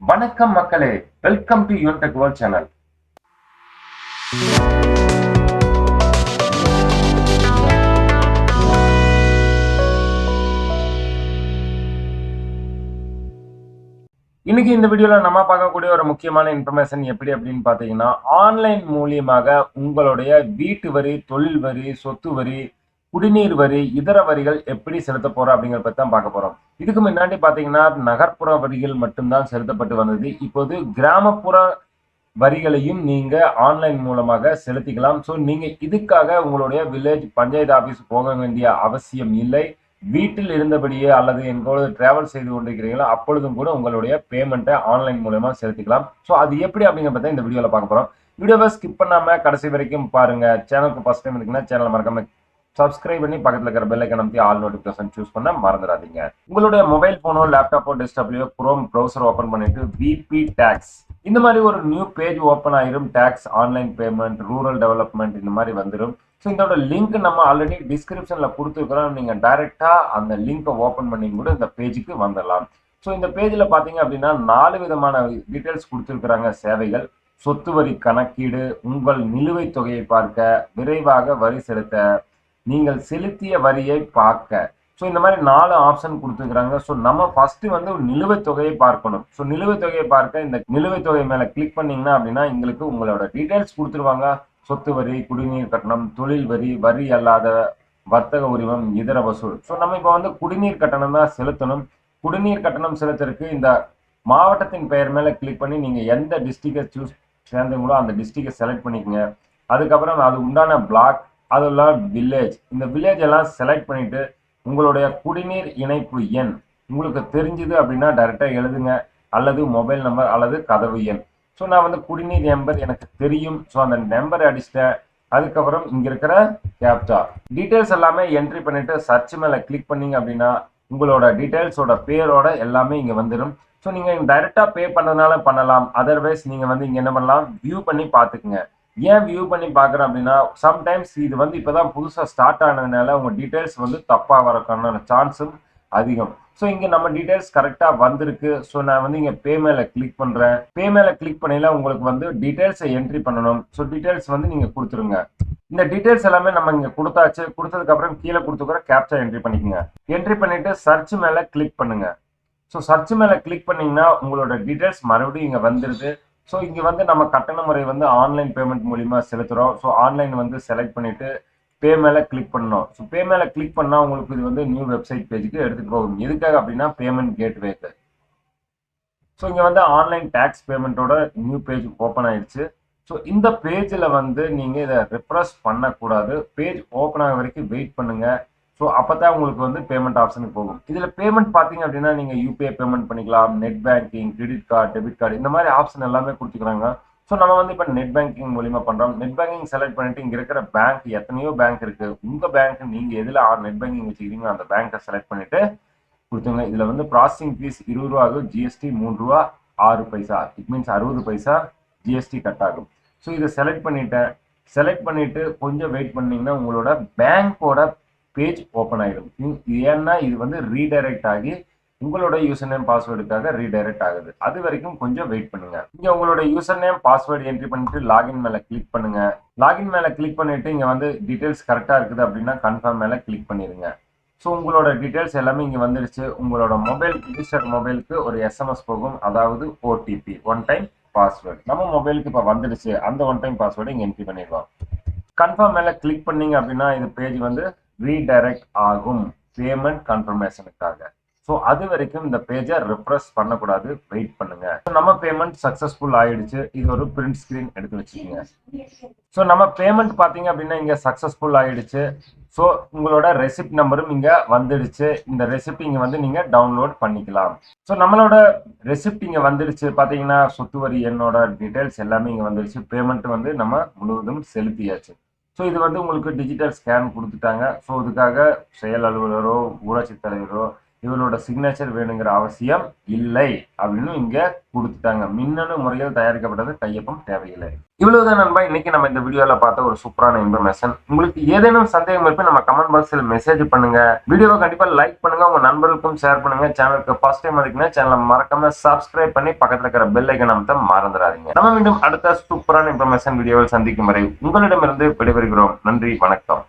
வணக்கம் மக்களே, welcome to your tech world channel. இன்னைக்கு இந்த வீடியோல நம்ம பார்க்கக்கூடிய ஒரு முக்கியமான இன்ஃபர்மேஷன் எப்படி அப்படின்னு பாத்தீங்கன்னா, ஆன்லைன் மூலியமாக உங்களுடைய வீட்டு வரி, தொழில் வரி, சொத்து வரி, குடிநீர் வரி, இதர வரிகள் எப்படி செலுத்த போறோம் அப்படிங்கறத பத்தி தான் பார்க்க போறோம். இதுக்கு முன்னாடி பாத்தீங்கன்னா நகர்ப்புற வரிகள் மட்டும்தான் செலுத்தப்பட்டு வந்தது. இப்போது கிராமப்புற வரிகளையும் நீங்க ஆன்லைன் மூலமாக செலுத்திக்கலாம். ஸோ நீங்க இதுக்காக உங்களுடைய வில்லேஜ் பஞ்சாயத்து ஆபீஸ் போக வேண்டிய அவசியம் இல்லை. வீட்டில் இருந்தபடியே அல்லது எங்கோடு டிராவல் செய்து கொண்டிருக்கிறீங்களோ அப்பொழுதும் கூட உங்களுடைய பேமெண்ட்டை ஆன்லைன் மூலமா செலுத்திக்கலாம். ஸோ அது எப்படி அப்படிங்கிறத இந்த வீடியோல பார்க்க போறோம். வீடியோவை ஸ்கிப் பண்ணாம கடைசி வரைக்கும் பாருங்க. சேனலுக்கு ஃபர்ஸ்ட் டைம் இருக்குன்னா சேனலை மறக்காம சப்ஸ்கிரைப் பண்ணி பக்கத்துல இருக்கிற பெல் ஐக்கன் அமைத்து ஆல் நோட்டிபிகேஷன் சூஸ் பண்ண மறந்துடாதீங்க. உங்களுடைய மொபைல் போனோ, லேப்டாப்போ, டெஸ்க்டாப்லயோ குரோம் ப்ரௌசர் ஓபன் பண்ணிட்டு விபி டாக்ஸ் இந்த மாதிரி ஒரு நியூ பேஜ் ஓப்பன் ஆயிரும். Tax, online payment, rural development இந்த மாதிரி வந்துடும். ஸோ இதோட லிங்க் நம்ம ஆல்ரெடி டிஸ்கிரிப்ஷன்ல கொடுத்துருக்கிறோம். நீங்க டைரக்டா அந்த லிங்கை ஓப்பன் பண்ணி கூட இந்த பேஜுக்கு வந்துடலாம். ஸோ இந்த பேஜ்ல பாத்தீங்க அப்படின்னா 4 விதமான டீடைல்ஸ் கொடுத்துருக்குறாங்க. சேவைகள், சொத்து வரி கணக்கீடு, உங்கள் நிலுவைத் தொகையை பார்க்க, விரைவாக வரி செலுத்த, நீங்கள் செலுத்திய வரியை பார்க்க. ஸோ இந்த மாதிரி 4 ஆப்ஷன் கொடுத்துருக்காங்க. ஸோ நம்ம ஃபர்ஸ்ட் வந்து ஒரு நிலுவைத் தொகையை பார்க்கணும். ஸோ நிலுவைத் தொகையை பார்க்க இந்த நிலுவைத் தொகை மேல கிளிக் பண்ணீங்கன்னா அப்படின்னா எங்களுக்கு உங்களோட டீடைல்ஸ் கொடுத்துருவாங்க. சொத்து வரி, குடிநீர் கட்டணம், தொழில் வரி, வரி அல்லாத வர்த்தக உரிமம், இதர வசூல். ஸோ நம்ம இப்போ வந்து குடிநீர் கட்டணம் தான் செலுத்தணும். குடிநீர் கட்டணம் செலுத்துறதுக்கு இந்த மாவட்டத்தின் பெயர் மேல கிளிக் பண்ணி நீங்க எந்த டிஸ்ட்ரிக்டை சூஸ் சேர்ந்தீங்களோ அந்த டிஸ்ட்ரிக்டை செலக்ட் பண்ணிக்கங்க. அதுக்கப்புறம் அது உண்டான பிளாக், அதெல்லாம் வில்லேஜ், இந்த வில்லேஜ் எல்லாம் செலக்ட் பண்ணிட்டு உங்களுடைய குடிநீர் இணைப்பு எண் உங்களுக்கு தெரிஞ்சுது அப்படின்னா டைரக்டா எழுதுங்க, அல்லது மொபைல் நம்பர் அல்லது கதவு எண். ஸோ நான் வந்து குடிநீர் நம்பர் எனக்கு தெரியும். ஸோ அந்த நம்பரை அடிச்சிட்டேன். அதுக்கப்புறம் இங்க இருக்கிற கேப்சா டீடைல்ஸ் எல்லாமே என்ட்ரி பண்ணிட்டு சர்ச் மேல கிளிக் பண்ணீங்க அப்படின்னா உங்களோட டீடைல்ஸோட பேரோட எல்லாமே இங்க வந்துடும். ஸோ நீங்க டைரக்டா பே பண்ணதுனால பண்ணலாம். அதர்வைஸ் நீங்க வந்து இங்க என்ன பண்ணலாம், வியூ பண்ணி பாத்துக்குங்க. ஏன் வியூ பண்ணி பார்க்குறேன் அப்படின்னா, சம்டைம்ஸ் இது வந்து இப்போதான் புதுசாக ஸ்டார்ட் ஆனதுனால உங்கள் டீட்டெயில்ஸ் வந்து தப்பாக வரக்கான சான்ஸும் அதிகம். ஸோ இங்கே நம்ம டீட்டெயில்ஸ் கரெக்டாக வந்திருக்கு. ஸோ நான் வந்து இங்கே பே மேலே கிளிக் பண்ணுறேன். பே மேலே கிளிக் பண்ணல உங்களுக்கு வந்து டீட்டெயில்ஸை என்ட்ரி பண்ணணும். ஸோ டீட்டெயில்ஸ் வந்து நீங்கள் கொடுத்துருங்க. இந்த டீட்டெயில்ஸ் எல்லாமே நம்ம இங்கே கொடுத்தாச்சு. கொடுத்ததுக்கப்புறம் கீழே கொடுத்துக்கிற கேப்சா என்ட்ரி பண்ணிக்கோங்க. என்ட்ரி பண்ணிட்டு சர்ச் மேலே கிளிக் பண்ணுங்க. ஸோ சர்ச் மேலே கிளிக் பண்ணீங்கன்னா உங்களோட டீட்டெயில்ஸ் மறுபடியும் இங்கே வந்துடுது. ஸோ இங்கே வந்து நம்ம கட்டண முறை வந்து ஆன்லைன் பேமெண்ட் மூலிமா செலுத்துகிறோம். ஸோ ஆன்லைன் வந்து செலக்ட் பண்ணிவிட்டு பே மேலே கிளிக் பண்ணணும். ஸோ பே மேலே கிளிக் பண்ணால் உங்களுக்கு இது வந்து நியூ வெப்சைட் பேஜுக்கு எடுத்துகிட்டு போகும். எதுக்காக அப்படின்னா பேமெண்ட் கேட்வேக்கு. ஸோ இங்கே வந்து ஆன்லைன் டேக்ஸ் பேமெண்ட்டோட நியூ பேஜ் ஓப்பன் ஆயிடுச்சு. ஸோ இந்த பேஜில் வந்து நீங்கள் இதை ரிஃப்ரெஷ் பண்ணக்கூடாது. பேஜ் ஓப்பன் ஆக வரைக்கும் வெயிட் பண்ணுங்கள். ஸோ அப்போ தான் உங்களுக்கு வந்து பேமெண்ட் ஆப்ஷனுக்கு போகும். இதில் பேமெண்ட் பார்த்தீங்க அப்படின்னா நீங்கள் யூபிஐ பேமெண்ட் பண்ணிக்கலாம், net banking, credit card, debit card இந்த மாதிரி ஆப்ஷன் எல்லாமே கொடுத்துக்கிறாங்க. ஸோ நம்ம வந்து இப்போ நெட் பேங்கிங் மூலிமா பண்ணுறோம். நெட் பேங்கிங் செலக்ட் பண்ணிட்டு இங்கே இருக்கிற பேங்க் எத்தனையோ பேங்க் இருக்குது. உங்கள் பேங்க் நீங்கள் எதில் நெட் பேங்கிங் வச்சுக்கிறீங்களோ அந்த பேங்க்கை செலக்ட் பண்ணிட்டு கொடுத்துங்க. இதில் வந்து ப்ராசஸிங் ஃபீஸ் 20 ரூபா ஆகும். ஜிஎஸ்டி 3 ரூபா 6 பைசா. இட் மீன்ஸ் 60 பைசா ஜிஎஸ்டி கட் ஆகும். ஸோ இதை செலக்ட் பண்ணிட்டேன். செலக்ட் பண்ணிட்டு கொஞ்சம் வெயிட் பண்ணீங்கன்னா உங்களோட பேங்க்கோட பேஜ் ஓப்பன் ஆகிடும். ஏன்னா இது வந்து ரீடைரக்ட் ஆகி உங்களோட யூசர் நேம் பாஸ்வேர்டுக்காக ரீடைரக்ட் ஆகுது. அது வரைக்கும் கொஞ்சம் வெயிட் பண்ணுங்க. இங்க உங்களோட யூசர் நேம் பாஸ்வேர்டு என்ட்ரி பண்ணிட்டு லாகின் மேல கிளிக் பண்ணுங்க. லாகின் மேல கிளிக் பண்ணிட்டு இங்க வந்து டீடைல்ஸ் கரெக்டா இருக்குது அப்படின்னா கன்ஃபார்ம் மேல கிளிக் பண்ணிருங்க. ஸோ உங்களோட டீடைல்ஸ் எல்லாமே இங்க வந்துருச்சு. உங்களோட மொபைல் ரிஜிஸ்டர் மொபைலுக்கு ஒரு எஸ்எம்எஸ் போகும், அதாவது ஓடிபி, ஒன் டைம் பாஸ்வேர்டு. நம்ம மொபைலுக்கு இப்போ வந்துடுச்சு. அந்த ஒன் டைம் பாஸ்வேர்டு இங்க என்ட்ரி பண்ணிடுவோம். கன்ஃபார்ம் மேல கிளிக் பண்ணீங்க அப்படின்னா இது பேஜ் வந்து ரீடைரக்ட் ஆகும் பேமெண்ட் கன்ஃபர்மேஷனுக்காக. ஸோ அது வரைக்கும் இந்த பேஜை ரிஃப்ரெஷ் பண்ணக்கூடாது, வெயிட் பண்ணுங்க. நம்ம பேமெண்ட் சக்சஸ்ஃபுல் ஆயிடுச்சு. இது ஒரு பிரிண்ட் ஸ்கிரீன் எடுத்து வச்சுக்கோங்க. ஸோ நம்ம பேமெண்ட் பார்த்தீங்க அப்படின்னா இங்கே சக்சஸ்ஃபுல் ஆயிடுச்சு. ஸோ உங்களோட ரெசிப்ட் நம்பரும் இங்கே வந்துடுச்சு. இந்த ரெசிப்ட் இங்கே வந்து நீங்கள் டவுன்லோட் பண்ணிக்கலாம். ஸோ நம்மளோட ரெசிப்ட் இங்கே வந்துடுச்சு. பார்த்தீங்கன்னா சொத்து வரி எண்ணோட டீட்டெயில்ஸ் எல்லாமே இங்கே வந்துடுச்சு. பேமெண்ட் வந்து நம்ம முழுவதும் செலுத்தியாச்சு. ஸோ இது வந்து உங்களுக்கு டிஜிட்டல் ஸ்கேன் கொடுத்துட்டாங்க. ஸோ இதுக்காக செயல் அலுவலரோ, ஊராட்சி தலைவரோ இவரோட சிக்னேச்சர் வேணுங்கிற அவசியம் இல்லை அப்படின்னு இங்க கொடுத்துட்டாங்க. மின்னணு முறையில் தயாரிக்கப்பட்டது கையொப்பம் தேவையில்லை. இவ்வளவுதான் நண்பா இன்னைக்கு நம்ம இந்த வீடியோல பார்த்த ஒரு சூப்பரான இன்ஃபர்மேஷன். உங்களுக்கு ஏதேனும் சந்தேகம் இருப்ப நம்ம கமெண்ட் பாக்ஸில் மெசேஜ் பண்ணுங்க. வீடியோவை கண்டிப்பா லைக் பண்ணுங்க, உங்க நண்பர்களுக்கும் ஷேர் பண்ணுங்க. சேனலுக்கு ஃபர்ஸ்ட் டைம் வந்தீங்கன்னா சேனலை மறக்காம சப்ஸ்கிரைப் பண்ணி பக்கத்துல இருக்கிற பெல் ஐக்கன் அமைத்த மறந்துடாதீங்க. நம்ம மீண்டும் அடுத்த சூப்பரான இன்ஃபர்மேஷன் வீடியோவில் சந்திக்கும் வரை உங்களிடமிருந்து விடைபெறுகிறோம். நன்றி, வணக்கம்.